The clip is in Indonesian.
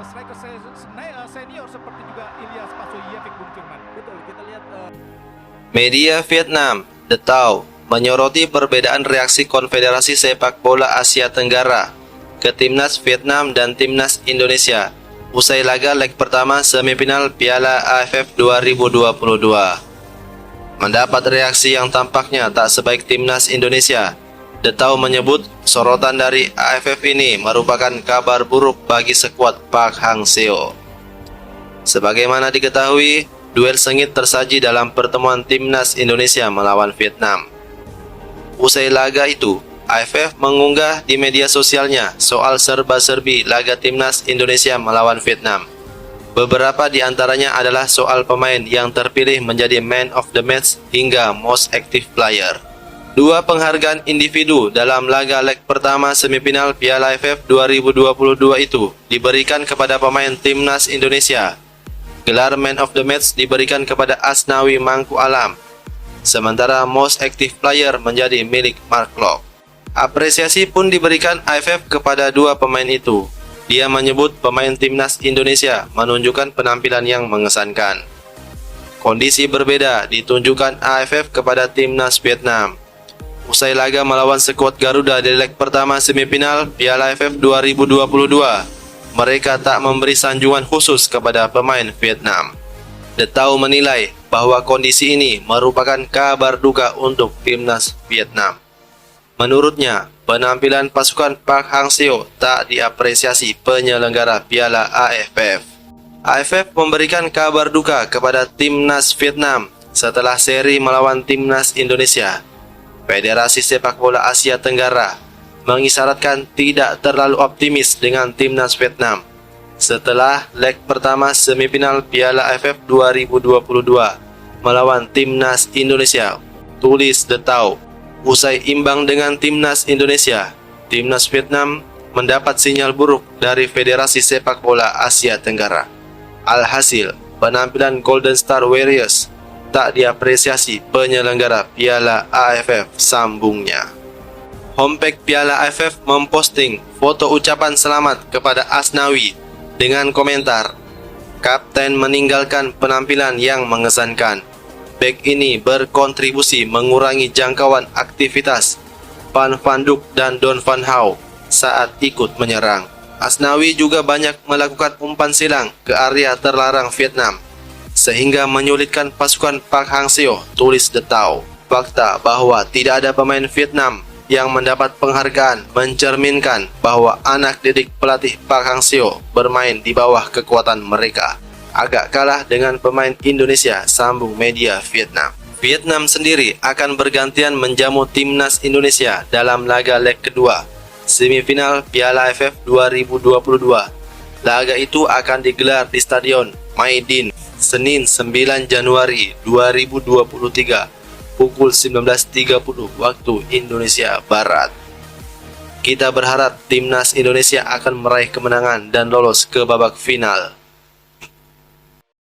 striker senior seperti juga Ilyas Pasoyevic, Bung Firman. Betul, kita lihat Media Vietnam, The Tao, menyoroti perbedaan reaksi Konfederasi Sepak Bola Asia Tenggara ke Timnas Vietnam dan Timnas Indonesia usai laga leg pertama semifinal Piala AFF 2022. Mendapat reaksi yang tampaknya tak sebaik Timnas Indonesia, The Tao menyebut sorotan dari AFF ini merupakan kabar buruk bagi skuad Park Hang-seo. Sebagaimana diketahui, duel sengit tersaji dalam pertemuan Timnas Indonesia melawan Vietnam. Usai laga itu, AFF mengunggah di media sosialnya soal serba-serbi laga Timnas Indonesia melawan Vietnam. Beberapa di antaranya adalah soal pemain yang terpilih menjadi Man of the Match hingga Most Active Player. Dua penghargaan individu dalam laga leg pertama semifinal Piala AFF 2022 itu diberikan kepada pemain Timnas Indonesia. Gelar Man of the Match diberikan kepada Asnawi Mangku Alam, sementara Most Active Player menjadi milik Mark Klok. Apresiasi pun diberikan AFF kepada dua pemain itu. Dia menyebut pemain Timnas Indonesia menunjukkan penampilan yang mengesankan. Kondisi berbeda ditunjukkan AFF kepada Timnas Vietnam. Usai laga melawan skuad Garuda di leg pertama semifinal Piala AFF 2022, mereka tak memberi sanjungan khusus kepada pemain Vietnam. The Tao menilai bahwa kondisi ini merupakan kabar duka untuk Timnas Vietnam. Menurutnya, penampilan pasukan Park Hang-seo tak diapresiasi penyelenggara Piala AFF. AFF memberikan kabar duka kepada Timnas Vietnam setelah seri melawan Timnas Indonesia. Federasi Sepak Bola Asia Tenggara mengisyaratkan tidak terlalu optimis dengan Timnas Vietnam setelah leg pertama semifinal Piala AFF 2022 melawan Timnas Indonesia, tulis The Tao. Usai imbang dengan Timnas Indonesia, Timnas Vietnam mendapat sinyal buruk dari Federasi Sepak Bola Asia Tenggara. Alhasil, penampilan Golden Star Warriors tak diapresiasi penyelenggara Piala AFF, sambungnya. Homepage Piala AFF memposting foto ucapan selamat kepada Asnawi dengan komentar, "Kapten meninggalkan penampilan yang mengesankan. Bek ini berkontribusi mengurangi jangkauan aktivitas Van Duk dan Don Van Hau saat ikut menyerang." Asnawi juga banyak melakukan umpan silang ke area terlarang Vietnam, sehingga menyulitkan pasukan Park Hang-seo, tulis The Tao. Fakta bahwa tidak ada pemain Vietnam yang mendapat penghargaan mencerminkan bahwa anak didik pelatih Park Hang-seo bermain di bawah kekuatan mereka. Agak kalah dengan pemain Indonesia, sambung media Vietnam. Vietnam sendiri akan bergantian menjamu Timnas Indonesia dalam laga leg kedua semifinal Piala AFF 2022. Laga itu akan digelar di Stadion My Dinh Senin 9 Januari 2023 pukul 19.30 waktu Indonesia Barat. Kita berharap Timnas Indonesia akan meraih kemenangan dan lolos ke babak final.